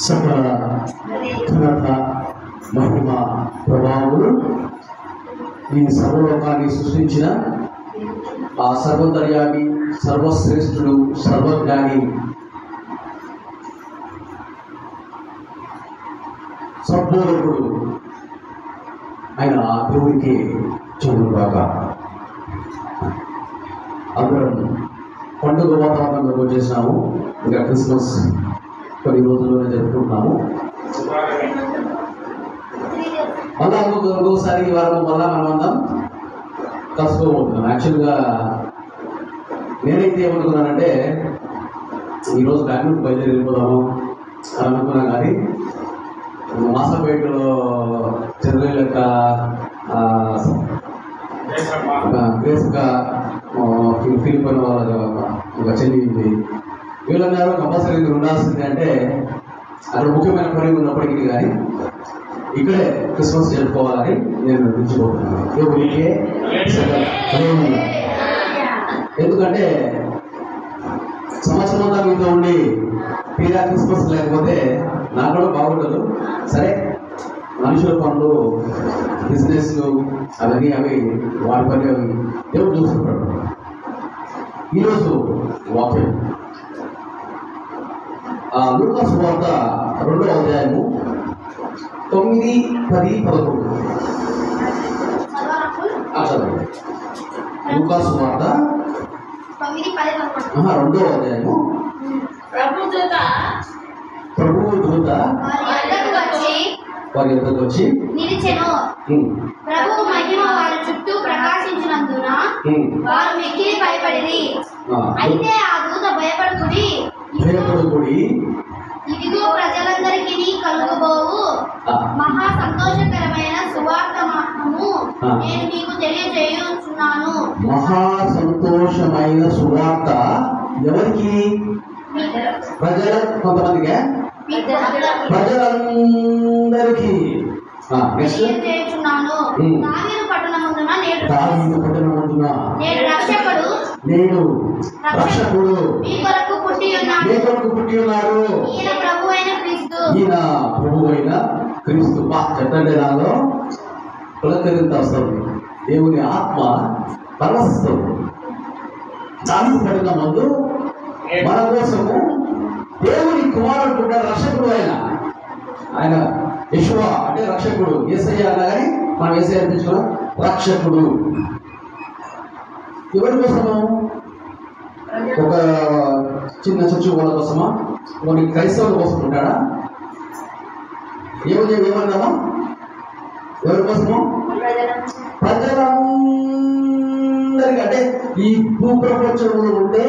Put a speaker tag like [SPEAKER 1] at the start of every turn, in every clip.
[SPEAKER 1] సకల ఘనత మహిమ ప్రభావములు ఈ సర్వలోకాన్ని సృష్టించిన ఆ సర్వోత్తర్యామి, సర్వశ్రేష్ఠుడు, సర్వజ్ఞాని, సద్బోధకుడు ఆయన ఆ దేవుడికి చెందుగాక. అందరం పండుగ వాతావరణంలో వచ్చేసినాము. ఇంకా క్రిస్మస్ కొన్ని రోజుల్లోనే జరుపుకుంటున్నాము. మళ్ళా ఇంకోసారి ఈ వారం మళ్ళా మనమందరం కలుసుకోబోతున్నాం. యాక్చువల్గా నేనైతే ఏమనుకున్నానంటే ఈరోజు బెంగళూరు బయలుదేరి వెళ్ళిపోదాము అని అనుకున్నాను. కానీ మాసపేటలో చంద్రయ్య యొక్క గ్రేస్గా ఫిలిప్ అనే వాళ్ళ ఒక చెల్లి ఉంది. వీళ్ళన్నారు కంపల్సరీ ఉండాల్సింది. అంటే అక్కడ ముఖ్యమైన పని ఉన్నప్పటికీ కానీ ఇక్కడే క్రిస్మస్ జరుపుకోవాలని నేను నిర్ణయించుకుంటున్నాను. ఎందుకంటే సంవత్సరం అంతా మీతో ఉండి తీరా క్రిస్మస్ లేకపోతే నాకు కూడా బాగుండదు. సరే, మనుషుల పనులు, బిజినెస్లు అవన్నీ అవి వాటి పని అవి దేవుడు చూసుకుంటాడు. ఈరోజు వాక్యం లూకా సువార్త 2వ అధ్యాయము 9, 10, 11. చదవండి. లూకా సువార్త 2వ అధ్యాయము. ప్రభువు దూత వారి యొద్దకు వచ్చి
[SPEAKER 2] నిలిచెను. ప్రభువు మహిమ వారి చుట్టూ ప్రకాశించినందున వారు మిక్కిలి భయపడిరి. అయితే ఆ దూత భయపడుకుడి, ఇదిగో ప్రజలందరికీ కలుగబోవు మహా సంతోషకరమైన సువార్తమానము నేను మీకు తెలియజేయుచున్నాను.
[SPEAKER 1] మహా సంతోషమైన సువార్త ఎవరికి? ప్రజల కొంతమందిగా ప్రజలందరికీ
[SPEAKER 2] తెలియజేయుచున్నాను. దావీదు పట్టణమందున నేడు రక్షకుడు మీ కొరకు పుట్టి ఉన్నాడు. ఈయన ప్రభువైన క్రీస్తు. చెప్పండి, నాలో పులకరింత వస్తుంది. దేవుని ఆత్మ పరవశిస్తుంది. దావీదు పట్టణం ముందు మన కోసము దేవుని కుమారుడు ఉంటాడు. రక్షకుడు ఆయన యెషువా అంటే రక్షకుడు. యేసయ్య అనగానే మనం యేసయ్య అనిపించుకున్నాం. రక్షకుడు ఎవరి కోసము? ఒక చిన్న చర్చి వాళ్ళ కోసమా? కొన్ని క్రైస్తవుల కోసం ఉంటాడా? ఏమన్నామా? ఎవరి కోసము? ప్రజలందరికీ. అంటే ఈ భూప్రపంచంలో ఉంటే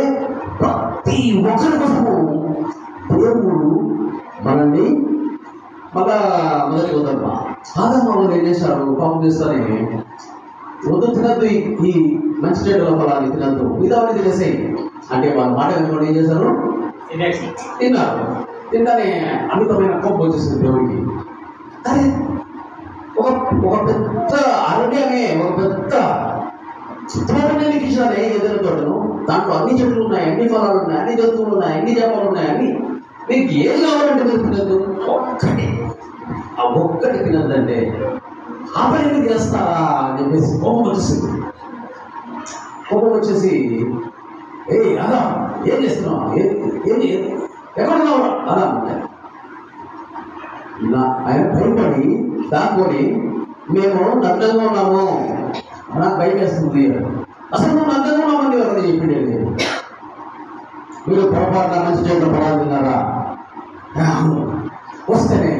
[SPEAKER 2] ప్రతి ఒక్కరి కోసము దేవుడు మనల్ని మొదటి వద్దమ్మా ఆదమ్మ ఏం చేశారు? పాపం చేస్తారని వద్దు, తినద్దు, ఈ మంచి చెడ్డల ఫలాన్ని తినద్దు, మిగతావన్నీ తినేసాయి అంటే వాళ్ళ మాట కనుక ఏం చేశారు? తిన్నారు. తింటానే అమితమైన కోపం వచ్చేసింది దేవుడికి. అరే, ఒక పెద్ద అరణ్యమే, ఒక పెద్ద తోటనే ఇచ్చాను. ఏదైనా తోటను, దాంట్లో అన్ని చెట్లు ఉన్నాయి, అన్ని ఫలాలు ఉన్నాయి, అన్ని జంతువులు ఉన్నాయి, అన్ని చేపలు ఉన్నాయి, అన్ని నీకు ఏం కావాలంటే మీరు తినద్దు, ఒక్కటి తినద్దంటే ఆ పని మీరు చేస్తారా అని చెప్పేసి కోపం వచ్చేసి అలా ఏం చేస్తున్నావు, ఎక్కడున్నావు అలా ఆయన భయపడి దాంకొని మేము నగ్నంగా ఉన్నాము, నాకు భయం వేస్తుంది. అసలు నువ్వు నగ్నంగా ఉన్నామని ఎవరైనా చెప్పిండే? మీరు పొరపాటున మంచి చెట్ల పొలాలు తిన్నారా? వస్తేనే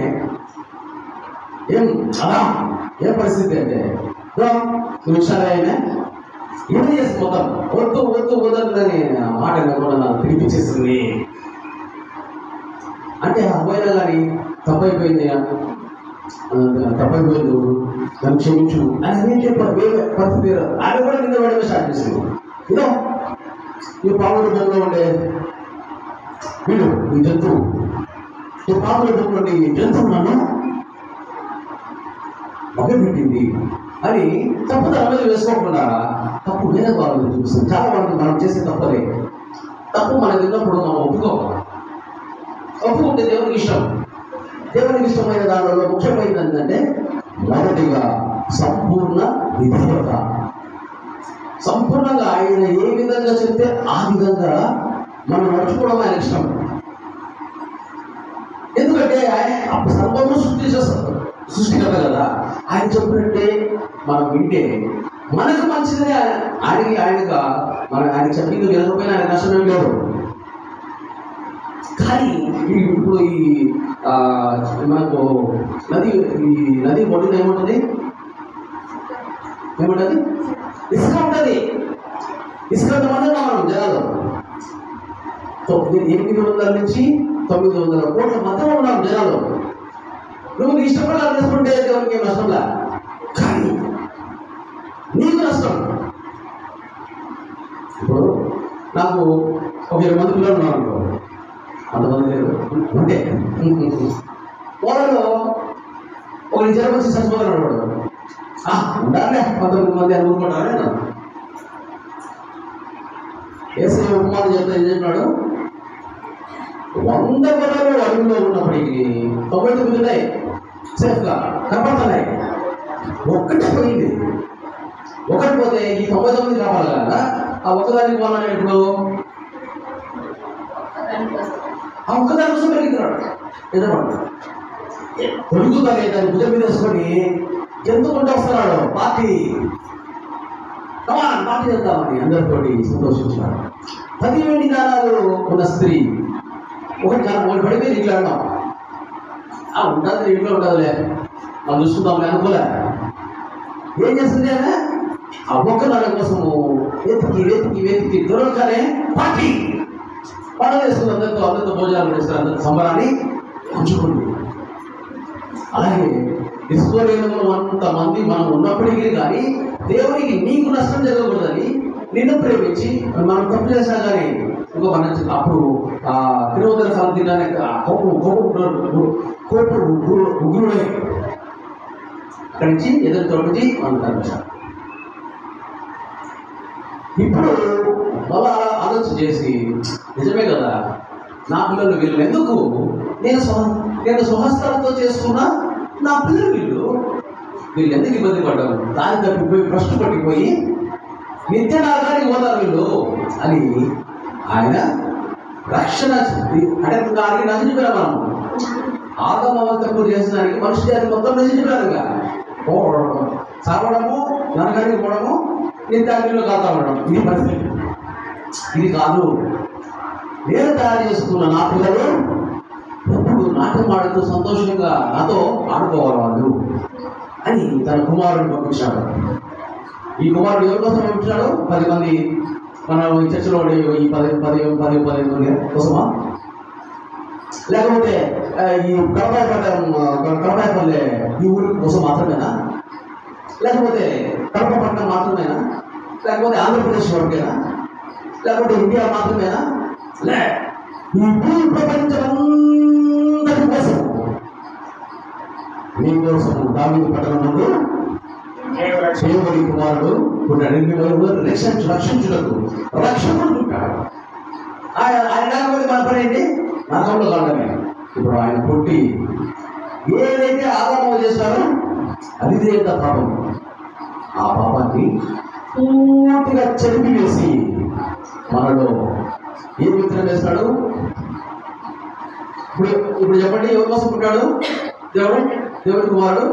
[SPEAKER 2] ఏ పరిస్థితి అంటే నిమిషాలు అయినా ఏం చేసి మొత్తం వద్దు వదలని మాట కూడా నాకు తినిపించేస్తుంది. అంటే అబ్బాయినా కానీ తప్పైపోయింది నన్ను క్షమించు అని ఏం చెప్పారు. పరిస్థితి ఆయన కూడా కింద పడమే స్టార్ట్ చేసింది. ఇదో ఈ పాముల రూపంలో ఉండే వీడు, ఈ జంతువు, ఈ పాముల రూపంలో ఈ జంతువు నన్ను మభ్యపెట్టింది,
[SPEAKER 1] అని తప్పు తన మీద వేసుకోకుండా తప్పు వేరే వాళ్ళ మీద చూపిస్తుంది. చాలా మంది మనం చేసే తప్పదే. తప్పు మనకు తిన్నప్పుడు మనం ఒప్పుకుంటే దేవునికి ఇష్టం. దేవునికి ఇష్టమైన దానిలో ముఖ్యమైనది ఏంటంటే మొదటిగా సంపూర్ణ విధేయత. సంపూర్ణంగా ఆయన ఏ విధంగా చెప్తే ఆ విధంగా మనం నడుచుకోవడం ఆయన ఇష్టం. ఎందుకంటే ఆయన సర్వము సృష్టికర్త కదా. ఆయన చెప్పినట్టే మనం వింటే మనకు మంచిదని ఆయనగా ఆయన చెప్పింది వినకపోయినా ఆయన నష్టం లేదు. కానీ ఇప్పుడు మనకు నది ఒడ్డున ఏముంటుంది? ఇసుక ఉంటుంది. ఇసుక మంది మనం జనాలు 800 నుంచి 900 కోట్ల మధ్యలో ఉన్నాం జనాలు. నువ్వు నీ ఇష్టపడాలి చేసుకుంటే దేవునికి ఏం నష్టంలా, కానీ నీకు నష్టం. ఇప్పుడు నాకు ఒక 20 మంది పిల్లలు ఉన్నారు అనుకో, అంతమంది లేదు ఉంటే వాళ్ళలో ఒక జ్వరం వచ్చి చచ్చిపోతాడు వాడు. ఉండాలే 19 మంది అని ఊరుకుంటానే. ఏసీ ఉపమానం చెప్తే ఏం చెప్పినాడు? 100 గొర్రెలు అడుగులో ఉన్నప్పటికీ 99 ఉన్నాయి సేఫ్గా కనపడుతున్నాయి. ఒక్కటే పోయింది. ఒకటి పోతే ఈ 99 కావాలి కదా. ఆ ఒక్కదానికి పోవాలని ఇప్పుడు ఆ ఒక్కదాని కోసం పెరుగుతున్నాడు. నిజమంట పొరుగుతానే దాన్ని భుజం మీద వేసుకొని ఎందుకుంటే వస్తున్నాడు పార్టీ చేద్దామని అందరితోటి సంతోషించినాడు. 10 వెండి నాణాలు ఉన్న స్త్రీ ఒకటి పడిపోయి ఇంట్లో అన్నాం. ఉంటుంది ఇంట్లో ఉండదులే, మనం చూసుకుందాంలే అనుకోలే. ఏం చేస్తుంది ఆమె? ఆ ఒక్క నాన్న కోసము వెతికి దొరకనే పార్టీ పండుగ చేస్తుంది. అందరితో భోజనాలు చేస్తారు, అందరితో సంబరాన్ని పంచుకుంది. అలాగే తీసుకోలేని అంతమంది మనం ఉన్నప్పటికీ కానీ దేవునికి నీకు నష్టం జరగకూడదని నిన్ను ప్రేమించి మనం తప్పు చేసినా కానీ ఇంకో మన అప్పుడు తిరువదల ఫలం తినడానికి ఉగ్రుడే అక్కడి నుంచి ఎదురు తొలగించి మనం కనిపించాలి. ఇప్పుడు మళ్ళా ఆలోచన చేసి నిజమే కదా, నా పిల్లలు వీళ్ళు ఎందుకు నేను స్వహస్తాలతో చేసుకున్నా నా పిల్లలు వీళ్ళు ఎందుకు ఇబ్బంది పడ్డారు, దాని తప్పిపోయి భ్రష్టు పట్టిపోయి నిత్య నాగానికి పోతారు వీళ్ళు అని ఆయన రక్షణ అంటే దానికి నశించిపోయాం. మనం ఆగమవ తప్పు చేసడానికి మనిషి జాతి మొత్తం నశించిపోయారుగా. చావడము, నరకానికి పోవడము, నిత్యాగ్నిలో కాతా ఉండడం, ఇది పరిస్థితి. ఇది కాదు. నేను తయారు చేసుకున్న నా పిల్లలు ఎప్పుడు నాట్యం ఆడుతూ సంతోషంగా నాతో ఆడుకోవాలి వాళ్ళు అని తన కుమారుడిని పంపించాడు. ఈ కుమారుడు ఎవరి కోసం పంపించాడు? 10 మంది మన చర్చలో ఈ 10 మంది కోసమా? లేకపోతే ఈ కడపాయపల్లె ఈ ఊరి కోసం మాత్రమేనా? లేకపోతే కడపపట్నం మాత్రమేనా? లేకపోతే ఆంధ్రప్రదేశ్ వరకేనా? లేకపోతే ఇండియా మాత్రమేనా? ఈ భూ ప్రపంచం అందరి కోసం, మీ కోసం దావీదు పట్టణం ముందు దేవుడి కుమారుడు రక్షించుటకు రక్షకుడు పుట్టాడు. ఆయన లేకపోతే మన పని ఏంటి? నరకంలో కావడమే. ఇప్పుడు ఆయన పుట్టి ఏదైతే ఆగమం చేశారో అది దేవత పాపం, ఆ పాపాన్ని పూర్తిగా చెరిపివేసి మనలో ఏ విత్తనం వేస్తాడు? ఇప్పుడు చెప్పండి, ఎవరి కోసం పుట్టాడు? దేవుడి కుమారుడు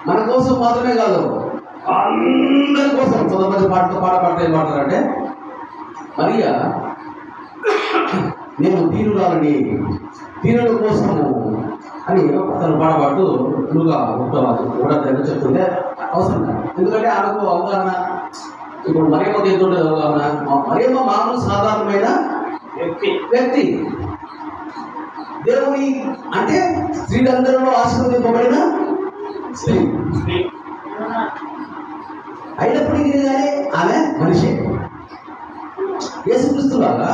[SPEAKER 1] మన కోసం మాత్రమే కాదు, అందరి కోసం. కొంతమంది పాట పాడితే ఏం పాడతారంటే, మరియా నేను దీనురాలని, దీనుల కోసము అని అతను పాడబాటు నువ్వుగా కూడా దగ్గర చెప్తుంటే అవసరం కాదు. ఎందుకంటే ఆమెకు అవగాహన, ఇప్పుడు మరియమ్మ ఎంత ఉంటుంది అవగాహన? మరియమ్మ మామూలు సాధారణమైన వ్యక్తి. దేవుని అంటే స్త్రీలందరిలో ఆశీర్వదింపబడిన స్త్రీ అయినప్పటికీ కానీ ఆమె మనిషి. యేసుక్రీస్తులాగా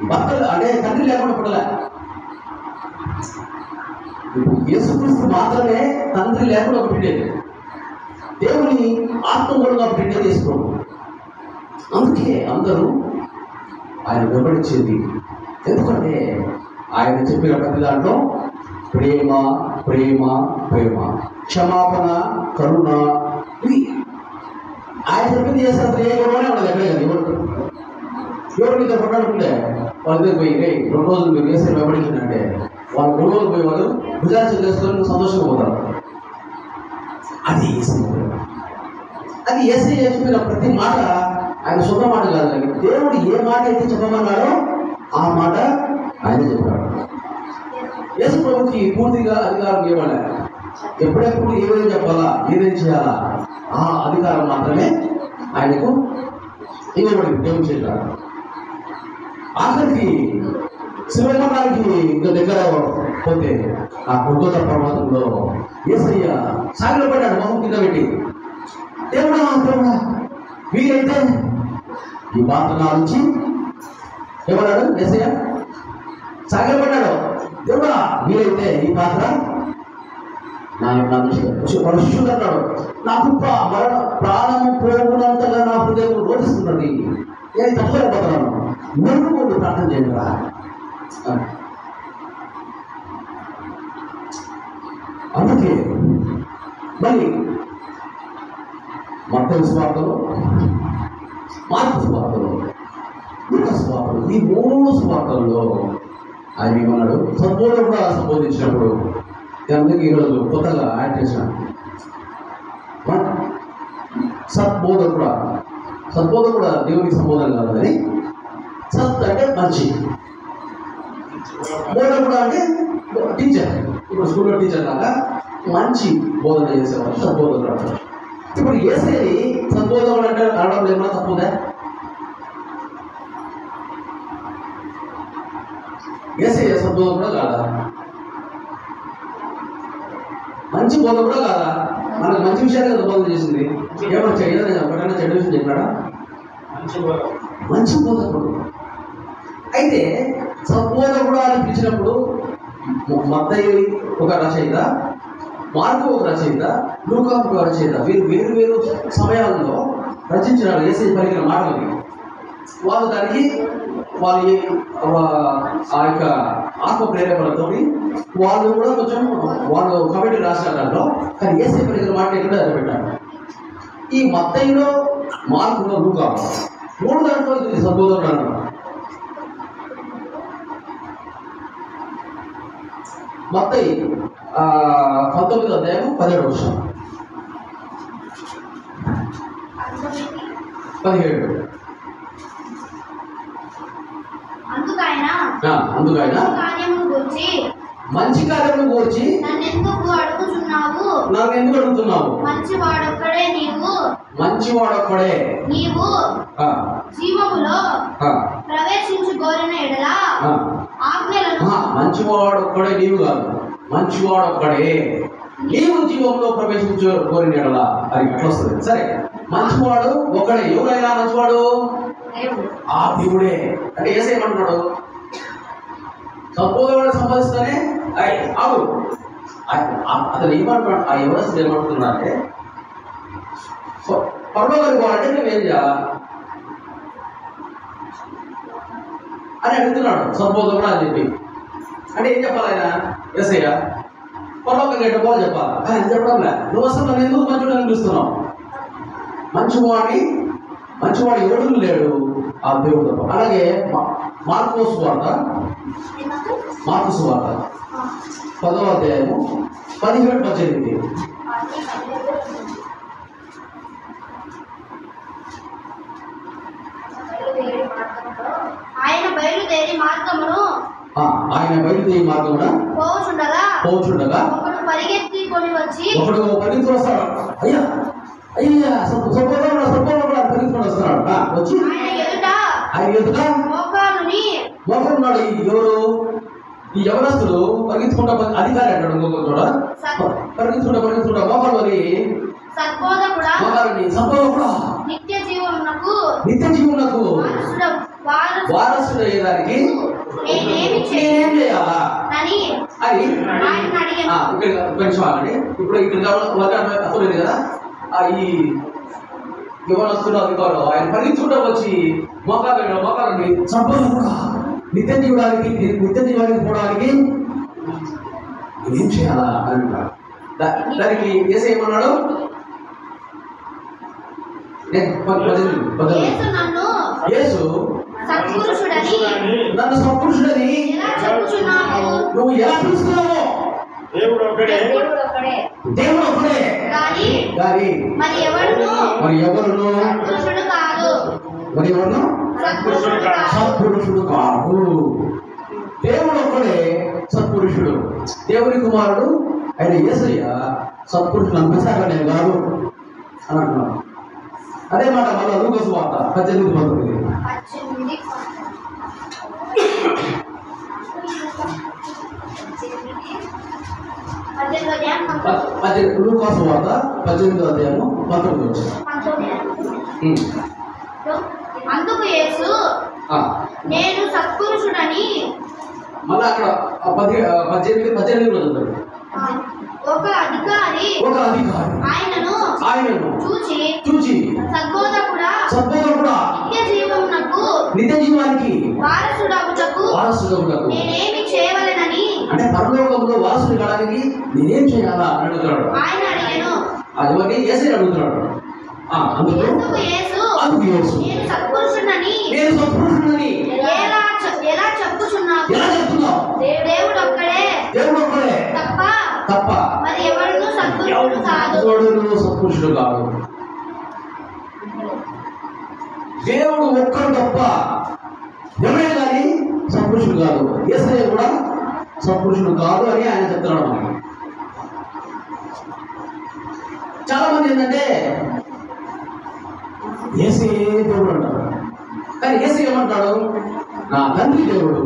[SPEAKER 1] భర్తలు అంటే తండ్రి లేకుండా పుట్టలే.
[SPEAKER 2] ఇప్పుడు యేసుక్రీస్తు మాత్రమే తండ్రి లేకుండా ఒక బిడ్డే, దేవుని ఆత్మూలంగా ఒక బిడ్డ తీసుకోడు. అందుకే అందరూ ఆయన వెంబడించేది. ఎందుకంటే ఆయన చెప్పిన ప్రతి దాంట్లో ప్రేమ ప్రేమ ప్రేమ, క్షమాపణ, కరుణ, ఇది ఆయన చెప్పింది చేస్తారు. ఏ గొడవనే ఉండదు ఎక్కడే కానీ. ఎవరు మీతో కొట్టాడుకుంటే వాళ్ళ దగ్గర పోయి 2 రోజులు మీరు వేసే వెంబడించిందంటే వాళ్ళు 3 రోజులు పోయి వాళ్ళు గుజరాత్ చేసుకొని సంతోషంగా పోతారు. అది అది యేసయ్య చెప్పిన ప్రతి మాట ఆయన సొంత మాట కాదు, కానీ దేవుడు ఏ మాట అయితే చెప్పమన్నాడో ఆ మాట ఆయన చెప్పాడు. యేసు ప్రభుకి పూర్తిగా అధికారం ఇవ్వలే. ఎప్పుడెప్పుడు ఏదైనా చెప్పాలా, ఏదైనా చేయాలా, ఆ అధికారం మాత్రమే ఆయనకు ఇవ్వబడింది దేవుని చేశాడు. ఆఖరికి శివమరణానికి ఇంకా దగ్గర పోతే ఆ గొల్గొతా పర్వతంలో యేసయ్య సాగిలపడ్డాడు మొహం కింద పెట్టి, దేవుడా దేవుడా వీలైతే ఈ పాత్ర నా నుంచి ఏమన్నాడు యేసయ్య? సాగిలపడ్డాడు, దేవుడా వీలైతే ఈ పాత్ర నా నుంచి పరిశుద్ధుడు అన్నాడు. నాకు ప్రాణము పోగునంతగా నా హృదయం రోధిస్తున్నది, నేను తప్పలేకపోతున్నాను, మెరుగుకుంటూ ప్రార్థన చేయండి రా. అందుకే మరి మత్తయి సువార్తలో, మార్కు సువార్తలో, లూకా సువార్తలో, ఈ 3 సువార్తల్లో ఆయన ఏమన్నాడు? సంబోధన కూడా సంబోధించినప్పుడు అందుకే ఈరోజు కొత్తగా యాడ్ చేసిన సద్బోధన కూడా దేవునికి సంబోధన కాదు, కానీ సత్ అంటే మంచి, బోధన కూడా అంటే టీచర్. ఇప్పుడు స్కూల్లో టీచర్ లాగా మంచి బోధన చేసేవాళ్ళు సద్బోధకుడు అంటారు. ఇప్పుడు యేసయ్యని సద్బోధకుడు అంటే అనడం ఏమన్నా తప్పుందా? యేసయ్య సద్బోధకుడు కాదా? మంచి బోధ కూడా కాదా? మనకు మంచి విషయాలు కదా బోధన చేసింది. ఏమన్నా చేయలేదు, ఎప్పుడైనా చెడు విషయం చెప్పాడా? మంచి బోధకుడు. అయితే సద్బోధకుడు అని పిలిచినప్పుడు మత్తయి ఒక రచయిత, మార్కు ఒక రచయిత, లూకా ఒక రచయిత, వీరు వేరు సమయాల్లో రచించినారు యేసయ్య పలికిన మాటలని. వాళ్ళు దానికి ఆ యొక్క ఆత్మ ప్రేరేపణతో వాళ్ళు కూడా కొంచెం వాళ్ళు కమిటీ రాసిన దాంట్లో, కానీ యేసయ్య పలికిన మాట ఎక్కడ పెట్టారు. ఈ మత్తయిలో, మార్కులో, లూకా 3 దాంట్లో ఇది సద్బోధకుడు అన్నారు. మత్తయి 19వ అధ్యాయం 17వ వచనం, 17. అందుకైనా మంచి కార్యమును గూర్చి నన్ను ఎందుకు అడుగుతున్నావు? మంచివాడొక్కడే నీవు జీవములో ప్రవేశించు కోరిన ఎడల ఆజ్ఞలను. మంచివాడొక్కడే నీవు కాదు, మంచివాడొక్కడే నీవు జీవంలో ప్రవేశించు కోరిన ఎడల. అది ఎట్లా వస్తుంది? సరే, మంచివాడు ఒకడే. ఎవరైనా మంచివాడు ఆ దేవుడే. అంటే ఏసేమంటున్నాడు? సంపూర్ణ సంపాదిస్తానే ఆగు. అతను ఏమంటున్నాడు? ఆ ఎవరస్తులు ఏమంటున్నారంటే, పరలోకానికి పోవాలంటే మేము ఏం చేయాలా అని అడుగుతున్నాడు సంబోధకుడు అని చెప్పి. అంటే ఏం చెప్పాలి ఆయన? యేసయ్య పరలోకానికి ఎట్ట పోవాలి చెప్పాలి, కానీ ఏం చెప్పడం లే. నువ్వు అసలు నన్ను ఎందుకు మంచివాడు అనిపిస్తున్నావు? మంచివాడు ఎవడు లేడు ఆ దేవుడు. అలాగే మార్కు సువార్త 10వ అధ్యాయము 17-18. ఆయన బయలుదేరి మార్గమున పోచుండగా ఒకడు పరిగెత్తుకొని వస్తాడు. అయ్యా పరిగెత్తుకొని వస్తున్నాడు. వచ్చి ఆయన ఎదుట మోకరున్నాడు. ఈ యవనస్తుడు పరిగెత్తుకుంటా అధికారి అంటాడు. ఇంకొక పరిగెత్తుకుంటా మోకాలు అని సంబోధకుడా నిత్య జీవమునకు వారసుడు అయ్యేదానికి నేనేం చేయాలా
[SPEAKER 1] అని
[SPEAKER 3] ఆయన
[SPEAKER 1] కొంచెం ఆగండి. ఇప్పుడు ఇక్కడ అర్థమైంది కదా. ఈ యవనస్తుడు అధికారులు ఆయన పరిగెత్తుకుంటూ వచ్చి మోకాలని సంపూర్ణంగా నిత్య జీవానికి పోవడానికి ఏం చేయాలా అని అంటారు. దానికి యేసు ఏమన్నాడు? యేసు నన్ను సత్పురుషుడని నువ్వు ఎలా పిలుస్తున్నావో దేవుడు ఒక్కడే కానీ మరి ఎవరును సత్పురుషుడు కాదు. దేవుడు ఒక్కడే సత్పురుషుడు. దేవుని కుమారుడు ఆయన యేసయ్య సత్పురుషుడు అనిపిస్తాక నేను కాదు అని అంటున్నాను. అదే మాట మళ్ళీ లూకా సువార్త 18:19. లూకా సువార్త 18:19.
[SPEAKER 3] అందుకు యేసు నేను సత్పురుషుడని
[SPEAKER 1] మళ్ళీ అక్కడ 18 రోజులు
[SPEAKER 3] ఒక అధికారి ఆయనను
[SPEAKER 1] చూచి
[SPEAKER 3] సద్బోధకుడా
[SPEAKER 1] నిత్య జీవానికి
[SPEAKER 3] వారసుడగుటకు నేనేమి చేయవలెనని
[SPEAKER 1] అంటే పరలోకంలో వారసుడు కావడానికి నేనేం చేయాలా అని అడుగుతున్నాడు.
[SPEAKER 3] ఆయన అడిగాను.
[SPEAKER 1] అది యేసే అడుగుతున్నాడు. అందుకు యేసు
[SPEAKER 3] నేను సత్పురుషుడని ఎలా చెప్పుచున్నావు? దేవుడు ఒక్కడే తప్ప మరి ఎవరును
[SPEAKER 1] సత్పురుషుడు కాదు. దేవుడు ఒక్కడు తప్ప ఎవరే కానీ సత్పురుషుడు కాదు. యేసయ్య కూడా సత్పురుషుడు కాదు అని ఆయన చెప్తున్నాడు. చాలా మంది ఏంటంటే యేసయ్యే దేవుడు అంటారు. కానీ యేసయ్య ఏమంటాడు? నా తండ్రి దేవుడు,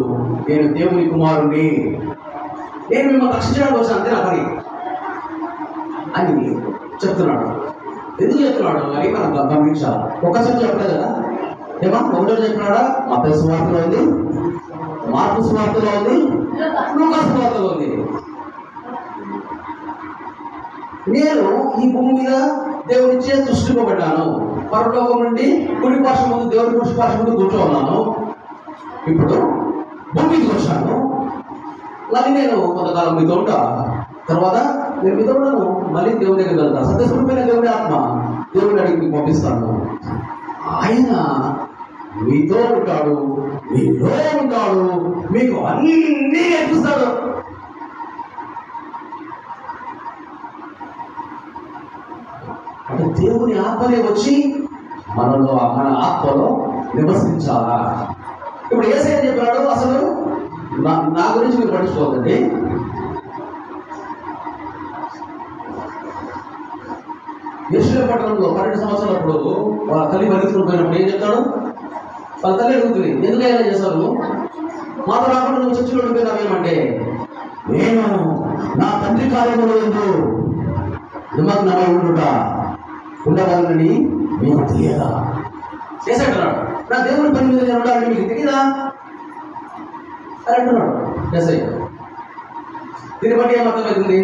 [SPEAKER 1] నేను దేవుని కుమారుణ్ణి, నేను మిమ్మల్ని రక్షించడానికి వచ్చాను, అంతే నా పని అని చెప్తున్నాడు. ఎందుకు చెప్తున్నాడు అని మనం గమనించాలి. ఒకసారి చెప్పలేదు కదా. ఏమా ఒకటో చెప్పినాడా? మత్తయి సువార్తలో ఉంది, మార్కు సువార్తలో ఉంది, లూకా సువార్తలో ఉంది. నేను ఈ భూమి మీద దేవునిచే సృష్టింపబడ్డాను. పరలోకం నుండి కుడి పార్శ్వం ముందు దేవుని కుడి పార్శ్వం ముందు కూర్చోన్నాను. ఇప్పుడు భూమికి వచ్చాను. మళ్ళీ నేను కొంతకాలం మీతో ఉంటా, తర్వాత నేను మీతో ఉన్నాను, మళ్ళీ దేవుని దగ్గర వెళ్తాను. సత్యస్వరూపమైన దేవుని ఆత్మ దేవుని అడిగి మీకు పంపిస్తాను. ఆయన మీతో ఉంటాడు, మీలో ఉంటాడు, మీకు అన్నీ నేర్పిస్తాడు. అంటే దేవుని ఆత్మనే వచ్చి మనలో మన ఆత్మలో నివసించాలా. ఇప్పుడు యేసయ్య చెప్పాడు, అసలు నా గురించి మీరు పట్టించుకోవద్దండి. యెరూషలేము పట్టణంలో 12 సంవత్సరాలప్పుడు వాళ్ళ తల్లి పరిగెత్తుకుని పోయినప్పుడు ఏం చెప్తాడు? వాళ్ళ తల్లి అడుగుతుంది, ఎందుకు ఎలా చేశారు? మాతో రాకుండా నువ్వు చర్చిలో ఉండిపోయినావేమంటే, నేను నా తండ్రి కార్యములు ఎందుకు నిమగ్నమై ఉండవాలని మీకు తెలియదా? చేశాడు. నా దేవుని పని మీద నేను ఉండాలని మీకు తెలియదా అని అంటున్నాడు యేసయ్య. దీన్ని బట్టి ఏమర్థమవుతుంది?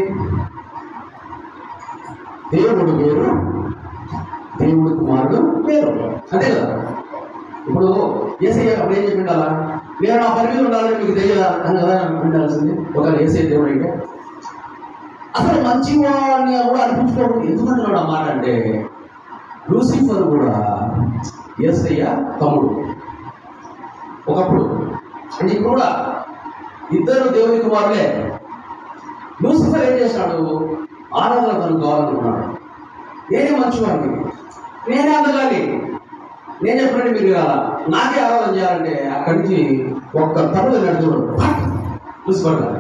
[SPEAKER 1] దేవుడు వేరు, దేవుడి కుమారుడు వేరు, అంతే కదా. ఇప్పుడు యేసయ్య అప్పుడు ఏం చెప్పి ఉండాలా? నేను నా పని మీద ఉండాలని మీకు తెలియదా అని కదా ఉండాల్సింది. ఒకవేళ యేసయ్య దేవుడు అయితే అసలు మంచివాడిని కూడా అనిపించుకోవడం ఎందుకంటున్నాడు ఆ మాట అంటే, లూసిఫర్ కూడా యేసయ్య తమ్ముడు ఒకప్పుడు, అంటే ఇప్పుడు కూడా ఇద్దరు దేవుని కుమారులే. లూసిఫర్ ఏం చేశాడు? ఆరాధన తనకు కావాలనుకున్నాడు. నేనే మంచివాడిని, నేనే అందగాలి, నేను చెప్పండి మీరు కాదా, నాకే ఆరాధన చేయాలంటే అక్కడి నుంచి ఒక్క తమ్ముడు నడుచుకోడు లూసిఫర్ గారు,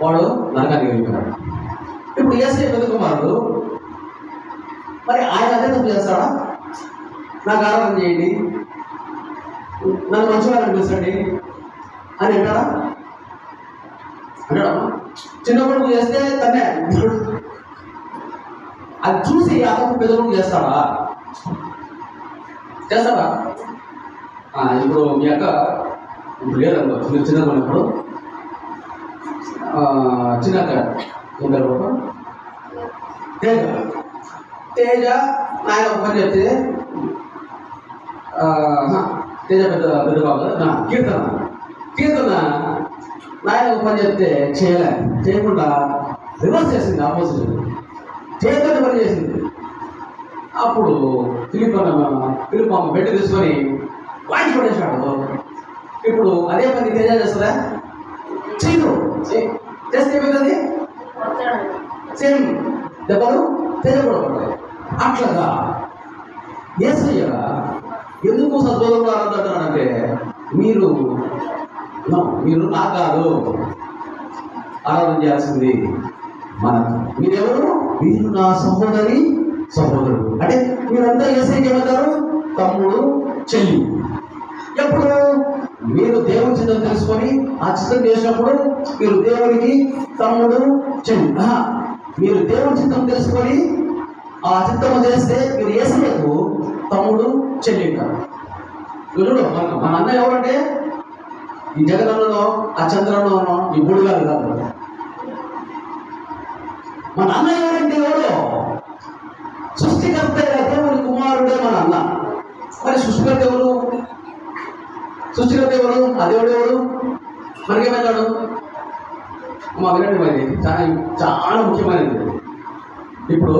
[SPEAKER 1] వాడు నరకానికి వెళ్ళిపోయాడు. ఇప్పుడు యేసయ్య పెద్ద కుమారుడు, మరి ఆయన అదే తప్పు చేస్తాడా? నాకు ఆరాధన చేయండి, నన్ను మంచివాళ్ళని పిలిచండి అని అంటాడా? అంటాడమ్మా. చిన్నప్పుడు చేస్తే తనే అది చూసి అతను పెద్దప్పుడు చేస్తాడా? చేస్తాడా? ఇప్పుడు మీ అక్క ఇప్పుడు లేదనుకో, మీరు చిన్నగా ఉన్నప్పుడు చిన్నక్క ఇందరు బాబా తేజ తేజ ఆయన ఒక పని చెప్తే తేజ పెద్ద పెద్ద బాబు కీర్తన నాయన ఒక పని చెప్తే చేయకుండా రివర్స్ చేసింది, ఆపోజిట్ చేయకుండా పని చేసింది. అప్పుడు ఫిలిప్ బెడ్ తీసుకొని వాయించి పడేసాడు. ఇప్పుడు అదే పని తేజ చేస్తుందా? చేయదు. చేస్తే ఏమవుతుంది? సేమ్ దెబ్బలు తేజ కూడా పడతాయి. అట్లాగా యేసయ్య ఎందుకు సద్బోధకుడు ఆరాధంటాడంటే మీరు నాకు కాదు ఆరాధన చేయాల్సింది మనకు. మీరెవరు? మీరు నా సహోదరుడు. అంటే మీరంతా యేసయ్యకి ఏమంటారు? తమ్ముడు, చెల్లి. ఎప్పుడు మీరు దేవుని చిత్తం తెలుసుకొని ఆ చిత్తం చేసినప్పుడు మీరు దేవునికి తమ్ముడు, చెల్లి. మీరు దేవుని చిత్తం తెలుసుకొని ఆ చిత్తము చేస్తే మీరు యేసయ్యకు తమ్ముడు, చెల్లి ఉంటారు. చూడు, మన అన్న ఎవరంటే ఈ జగనన్నలో, ఆ చంద్రంలోనో, ఈ బుడిగాలు కాదు. మన అన్న ఎవరంటే ఎవరు? సృష్టికర్త దేవుని కుమారుడే మన అన్న. మరి సృష్టికర్త ఎవరు? ఆ దేవుడు ఎవరు? మనకేమన్నాడు? మా వినండి, మరి చాలా ముఖ్యమైనది. ఇప్పుడు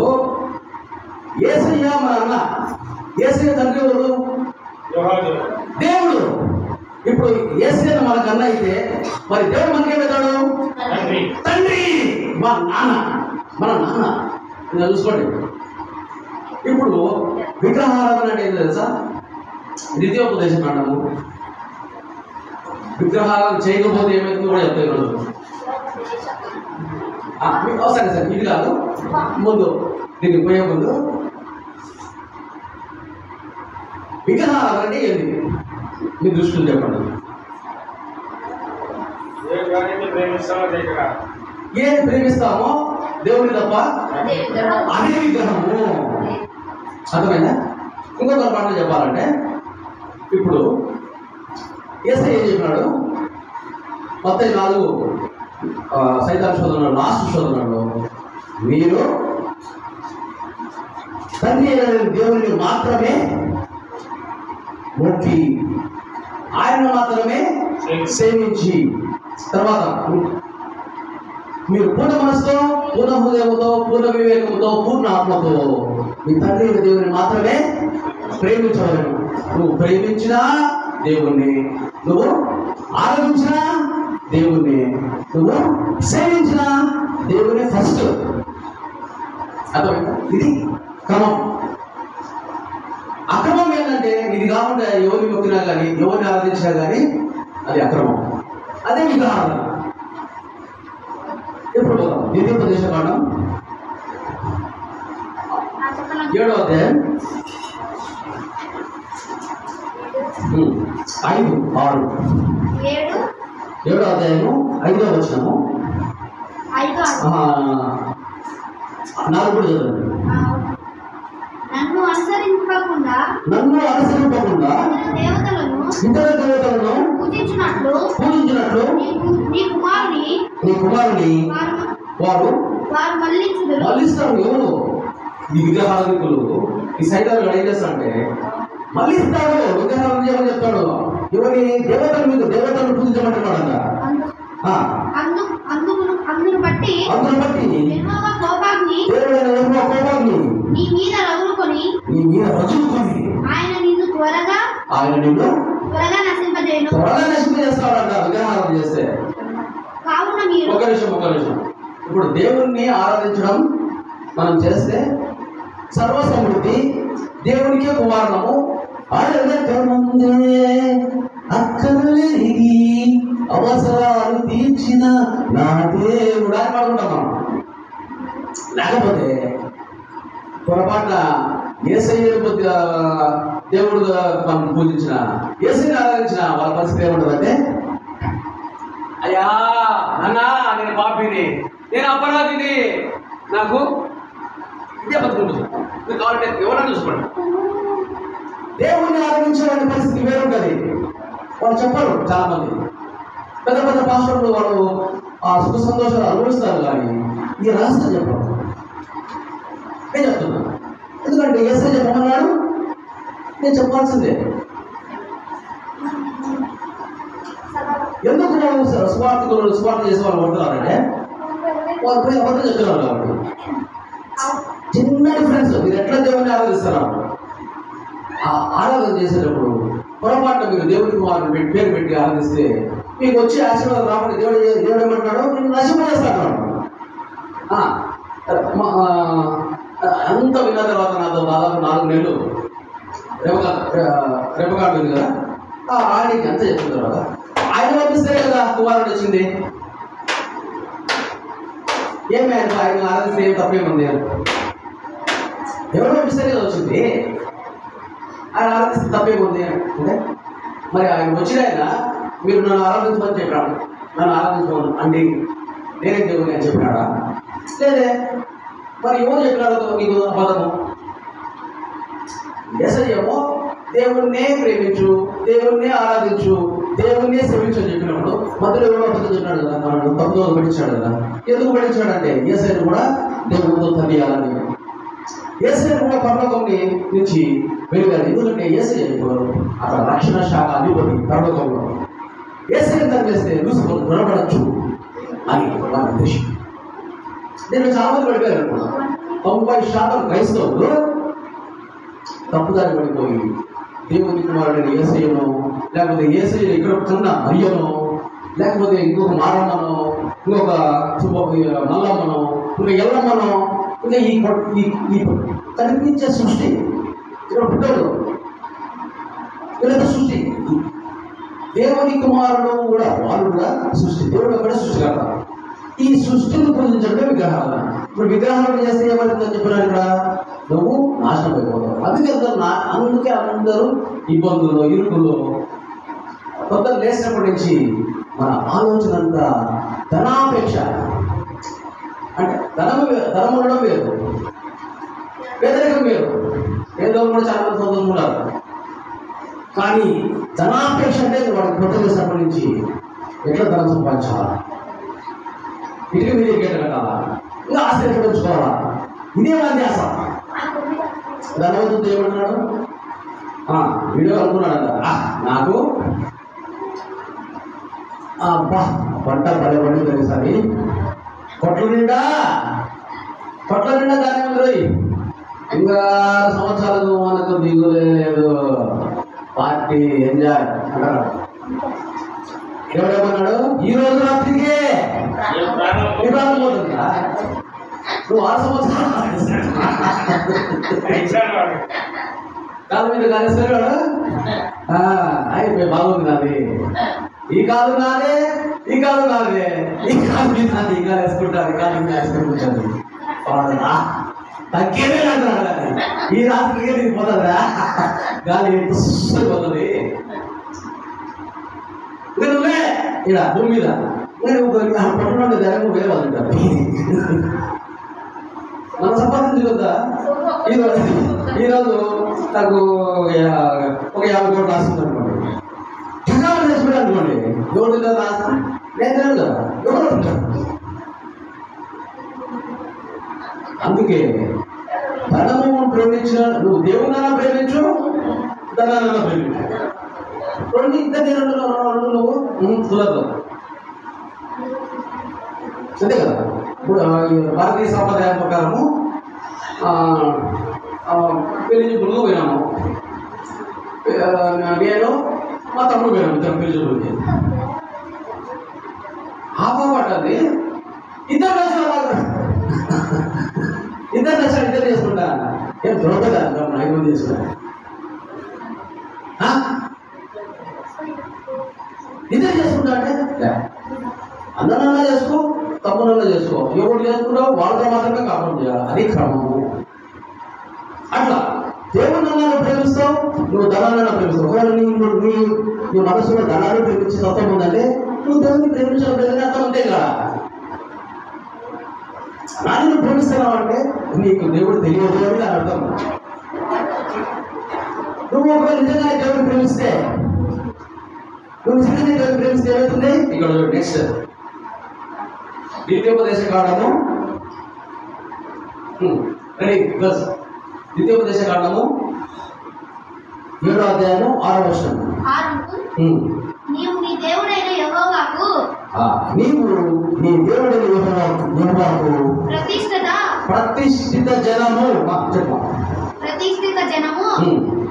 [SPEAKER 1] యేసయ్య మన అన్న. యేసయ్య తండ్రి ఎవరు? దేవుడు. ఇప్పుడు యేసయ్య మనకు అన్న అయితే మరి దేవుడు మనకేమవుతాడు? తండ్రి. మన నాన్న ఇలా చూసుకోండి. ఇప్పుడు విగ్రహారాధన అంటే ఏంటో తెలుసా? ద్వితీయోపదేశం అంటాము. విగ్రహారాధన చేయకపోతే ఏమైతుందో కూడా చెప్తాయి ఈరోజు. సరే ఇది కాదు, ముందు దీనికి పోయే ముందు విగ్రహారాధన అంటే ఏంటి మీ దృష్టిలో చెప్పండి. ఏది ప్రేమిస్తామో దేవుడి తప్ప అదే విగ్రహము. అర్థమైందా? ఇంకొక పాటలు చెప్పాలంటే ఇప్పుడు యేసయ్య ఏం చెప్పినాడు? మత్తయి 4 సైతాన్ శోధనలో లాస్ట్ శోధనలో మీరు తండ్రి అయిన దేవుని మాత్రమే మొక్కి ఆయన మాత్రమే సేవించి తర్వాత మీరు పూర్ణ మనసుతో, పూర్ణ హృదయంతో, పూర్ణ వివేకంతో, పూర్ణ ఆత్మతో మీ తండ్రి అయిన దేవుని మాత్రమే ప్రేమించవలను. నువ్వు ప్రేమించిన దేవుణ్ణి, నువ్వు ఆరాధించిన దేవుణ్ణి, నువ్వు సేవించిన దేవుని ఫస్ట్. అర్థమైందా? ఇది క్రమం. అక్రమం ఏంటంటే ఇది కాకుండా ఎవరిని మొక్కినా కానీ, ఎవరిని ఆరాధించినా కానీ అది అక్రమం. అదే విగ్రహారాధన. ఇప్పుడు ద్వితీయోపదేశ కాండం 7వ అధ్యాయం 5-6. 7వ అధ్యాయము 5వ వచనము 4 కూడా చదవండి.
[SPEAKER 3] నన్ను అనుసరింపకుండా
[SPEAKER 1] ఇతర దేవతలను
[SPEAKER 3] పూజించినట్లు నీ కుమారుని
[SPEAKER 1] వారు మళ్ళిస్తారు. ఎవరు? ఈ విగ్రహాధికులు, ఈ సైతాలు ఏం చేస్తారంటే మళ్ళిస్తాడు. విగ్రహాలను చేయమని చెప్తాడు. ఎవరి దేవతలను పూజించమంటున్నాడంట.
[SPEAKER 3] అందును బట్టి కోపాగ్ని నీ మీద రగులుకొని ఆయన నిన్ను త్వరగా
[SPEAKER 1] నశింపజేస్తాడంట విగ్రహారాధన చేస్తే.
[SPEAKER 3] కావున మీరు
[SPEAKER 1] ఒక నిమిషం. ఇప్పుడు దేవుణ్ణి ఆరాధించడం మనం చేస్తే సర్వ సమృద్ధి దేవునికే కుమారణము. అక్కరలేగి అవసరాలు తీర్చిన నా దేవుడు అని పాడుకుంటాం మనం. లేకపోతే పొరపాటున యేసయ్య దేవుడుగా మనం పూజించిన, యేసయ్యని ఆరాధించిన వాళ్ళ పరిస్థితి ఏముంటుందంటే, అయ్యా అన్నా నేను పాపిని, నేను అపరాధిని, నాకు ఇదే బతుకుంటుంది. మీరు కావాలంటే ఎవరైనా చూసుకోండి. దేవుణ్ణి ఆరాధించే వాళ్ళ పరిస్థితి వేరుంటుంది. వాళ్ళు చెప్పరు. చాలా మంది పెద్ద పాస్టర్లు వాళ్ళు
[SPEAKER 2] ఆ సుఖ సంతోషాలు అనుభవిస్తారు, కానీ ఈ రహస్యం చెప్పడం నేను చెప్తున్నాను. ఎందుకంటే యేసయ్య చెప్పమన్నాడు, నేను చెప్పాల్సిందే. ఎందుకు స్వార్థ చేసే వాళ్ళు పడుతున్నారంటే వాళ్ళు పోయి అబద్ధం చెప్తున్నారు కాబట్టి. చిన్న డిఫరెన్స్. మీరు ఎట్లా దేవుడిని ఆరాధిస్తున్నారు, ఆరాధన చేసేటప్పుడు పొరపాటున మీరు దేవుడికి వారిని పేరు పెట్టి ఆరాధిస్తే మీకు వచ్చే ఆశీర్వాదం రాబట్టి దేవుడు ఏమంటున్నాడో నేను నశింపజేస్తాను. అంత విన్న తర్వాత నాతో దాదాపు 4 నెలలు రెపకాడు ఉంది కదా, ఆయనకి అంత చెప్పిన తర్వాత ఆయన పంపిస్తే కదా కుమారుడు వచ్చింది. ఏమి ఆయన ఆరాధిస్తే ఏం తప్పేముంది? ఎవరు పంపిస్తే కదా వచ్చింది. ఆయన ఆరాధిస్తే తప్పేముంది అంటే మరి ఆయన వచ్చిన ఆయన మీరు నన్ను ఆరాధించమని చెప్పాడు, నన్ను ఆరాధించమని అంటే నేనే దేవుని అని చెప్పినాడా? లేదే. మరి ఎవరు చెప్పినాడు నీకు పదము? యేసయ్యేమో దేవుణ్ణే ప్రేమించు, దేవుణ్ణే ఆరాధించు, దేవుణ్ణే సేవించు అని చెప్పినప్పుడు మధ్యలో ఎవరో అబద్ధం చెప్పినాడు కదా, మనల్ని తప్పుదో పెట్టించాడు కదా. ఎందుకు పెట్టించాడంటే యేసయ్యను కూడా దేవుడితో తల్లియాలని, యేసయ్యను కూడా పరలోకం నుంచి వెలుగాలి. ఎందుకంటే యేసయ్య అక్కడ రక్షణ శాఖ అధిపతి పరలోకంలో. యేసయ్యను తగ్గిస్తే లూసిఫర్ గుణపడచ్చు అని వాళ్ళ ఉద్దేశం. నేను చాలా మంది పడిపోయారు అనుకున్నా. 90% క్రైస్తవులు తప్పుదారి పడిపోయి దేవుని కుమారుడైన యేసయ్యను, లేకపోతే యేసయ్యను ఇక్కడ కన్న మరియను, లేకపోతే ఇంకొక మారమ్మనో, ఇంకొక నల్లమ్మనో, ఇంకా ఎల్లమ్మనో, ఇంకా ఈ కనిపించే సృష్టి ఇక్కడ పుట్టడు వీళ్ళంతా సృష్టి. దేవుని కుమారుడు కూడా వాళ్ళు కూడా సృష్టి, దేవుడు కూడా సృష్టికర్త. ఈ సృష్టిని పూజించడమే విగ్రహాలు. ఇప్పుడు విగ్రహాలు చేస్తే ఏమవుతుందని చెప్పినారు ఇక్కడ, నువ్వు నాశనం అయిపోతావు. అందుకే అందరూ ఇబ్బందుల్లో ఇరుకుల్లో కొత్త లేచినప్పటి నుంచి మన ఆలోచన అంతా ధనాపేక్ష. అంటే ధనం ఉండడం వేరు, పేదరికం వేరు. పేదలు కూడా చాలా మంది సంతోషం ఉన్నారు, కానీ ధనాపేక్ష అంటే వాడికి కొత్త లేచినప్పటి నుంచి ఎట్లా ధనం సంపాదించాలా, ఇంటికి మీరు ఎక్కడ కట్టాలా, ఇంకా ఆస్తి ఎక్కడ ఉంచుకోవాలా, ఇదే వాడి ఆశ. ధనవంతుడు ఏమన్నాడు, వీడియో అనుకున్నాడు నాకు పంట పడే పండి తెలుసని కొట్ల నిండా దాని ముందు ఇంకా సంవత్సరాలు మనకు దిగులేదు, పార్టీ ఎంజాయ్ అంటారు. ఎవడేమన్నాడు, ఈ రోజు రాత్రికే వివాహం పోతుందా, నువ్వు 6 సంవత్సరాలు కాదు మీద కాలేస్తారు వాడు. అయిపోయి బాగుంది నాది, ఈ కాలు నాదే, ఈ కాలు నాదే, ఈ కాలు మీద నాది, ఈ కాలు వేసుకుంటాను, ఈ కాలు మీద వేసుకుంటాను. తగ్గేదే అంటున్నాడు. ఈ రాత్రికి నీకు పోతుందా, గాలి పోతుంది. నువ్వే ఇక్కడ భూమి మీద నేను పట్టుకుంటే ధనం వేరే వాళ్ళు ఉంటారు. మనం సంపాదించగలుగుతా. ఈరోజు నాకు ఒక 50 కోట్లు రాస్తుంది అనుకోండి, ఠగాలు చేసుకుంటా అనుకోండి, ఎవరు కదా నేను తెలియదు కదా, ఎవరు ఉంటారు. అందుకే ధనము ప్రేమించిన నువ్వు దేవునైనా ప్రేమించు, ధనానైనా ప్రేమించు. ఇద్దరిని నువ్వు కుదరదు. అంతే కదా. ఇప్పుడు భారతీయ సాంప్రదాయం ప్రకారము పెళ్లి చూపులకు పోయినాము, నేను మా తమ్ముడు పోయినాము, ఇద్దరు పెళ్లి చూపులకి. పట్టది ఇద్దరు నచ్చారు, ఇద్దరు చేసుకుంటా. ఏం దొరకదా 5 మంది చేసుకుంటా, ఇద్దరు చేసుకుంటా అంటే అన్ననన్నా చేసుకో, తమ్మునన్నా చేసుకో. ఎవరు చేసుకుంటావు వాళ్ళతో మాత్రమే కాపురం చేయాలి, అది క్రమము. అట్లా దేవునన్నా ప్రేమిస్తావు, నువ్వు ధనాన్ని ప్రేమిస్తావు. ఒకవేళ నీ మనసులో ధనాన్ని ప్రేమించే తత్వం ఉందంటే నువ్వు దేవుని ప్రేమించడం లేదని అర్థం. అంతే కదా. నాని నువ్వు ప్రేమిస్తున్నావు అంటే నీకు దేవుడు తెలియదు అని దాని అర్థం. నువ్వు ఒకవేళ నిజంగా దేవుడిని ప్రేమిస్తే ఏమవుతుంది ఇక్కడ నెక్స్ట్
[SPEAKER 1] ద్వితీయోపదేశ కాండము రెడీ ప్లస్ ద్వితీయోపదేశ కాండము 7వ అధ్యాయము 6వ వచనం.
[SPEAKER 3] నీవు నీ దేవుడైన యెహోవాకు
[SPEAKER 1] ప్రతిష్ఠిత జనము
[SPEAKER 3] ప్రతిష్ఠిత జనము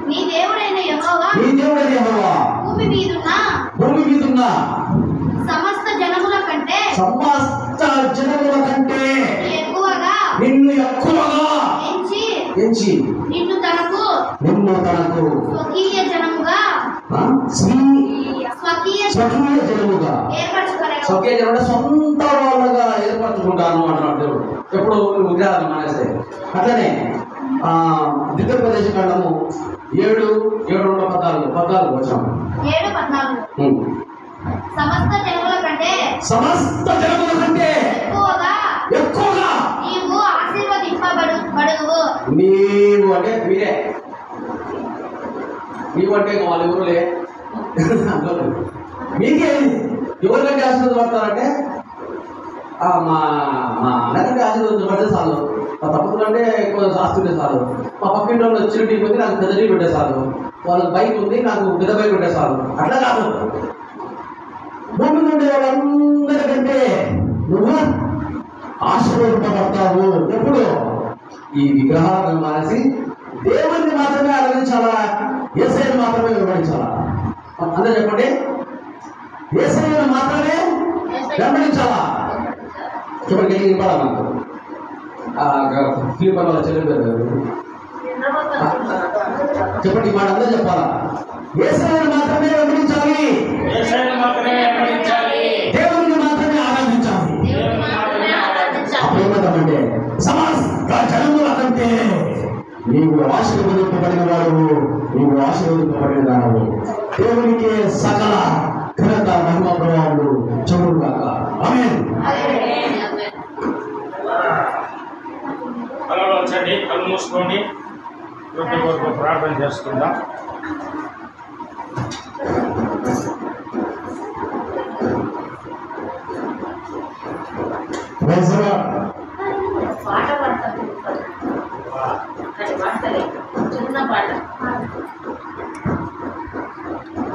[SPEAKER 3] నీ దేవుడైన యెహోవా భూమి మీదున్న సమస్త జనముల కంటే ఎక్కువగా
[SPEAKER 1] నిన్ను ఎంచి
[SPEAKER 3] నిన్ను తనకు స్వకీయ జనముగా
[SPEAKER 1] స్వకీయ జనం సొంత వాళ్ళగా ఏర్పరచుకుంటాను అంటున్నాడు. ఎప్పుడు విగ్రహాలు మానేస్తే అట్లనే ద్వితీయోపదేశ కాండము 7:14 వచ్చాము.
[SPEAKER 3] 7:14 సమస్త జనముల కంటే
[SPEAKER 1] ఎక్కువగా
[SPEAKER 3] నీవు ఆశీర్వదింపబడుదువు.
[SPEAKER 1] నీవు అంటే మీరే, నీవు అంటే వాళ్ళు ఎవరులే మీకే ఎవరికంటే ఆశీర్వదించబడతారంటే మా అన్నకంటే ఆశీర్వదించబడితే చాలు, మా తమ్ముడు కంటే ఎక్కువ ఆస్తి ఉంటే చాలు, మా పక్కింటి వాళ్ళు చిన్న టీ పోతే నాకు పెద్ద టీ పెట్టే చాలు, వాళ్ళకి బైక్ ఉంది నాకు పెద్ద బైక్ పెట్టే చాలు. అట్లా కాదు, భూమి నుండి వాళ్ళందరికంటే నువ్వు ఆశీర్వదింపబడతావు. ఎప్పుడు ఈ విగ్రహాలను మానేసి దేవుణ్ణి మాత్రమే ఆరాధించాలా, యేసయ్యను మాత్రమే వివరించాలా. అందరూ చెప్పండి, యేసయ్యను మాత్రమే వెంబడించాలా. చెప్పండి, ఇవ్వాలా మనకు ఫిలిప్ వాళ్ళ చెల్లిపోయారు. చెప్పండి, మాట అందరూ చెప్పాలా. యేసయ్యను మాత్రమే వెంబడించాలి, దేవుణ్ణి మాత్రమే ఆరాధించాలి. అప్పుడేమంటామంటే సమస్త జనముల కంటే నీవు ఆశీర్వదింపబడిన వాడు, నీవు ఆశీర్వదింపబడిన దానవు. దేవునికి సకల ఘనత మహిమ ప్రభావాలు చెవులు కాక. ఆమేన్.
[SPEAKER 4] కళ్ళు వచ్చండి, కళ్ళు మూసుకోండి, ప్రార్థన చేసుకుందాం.
[SPEAKER 5] పాట పాడతాను, చిన్న పాట.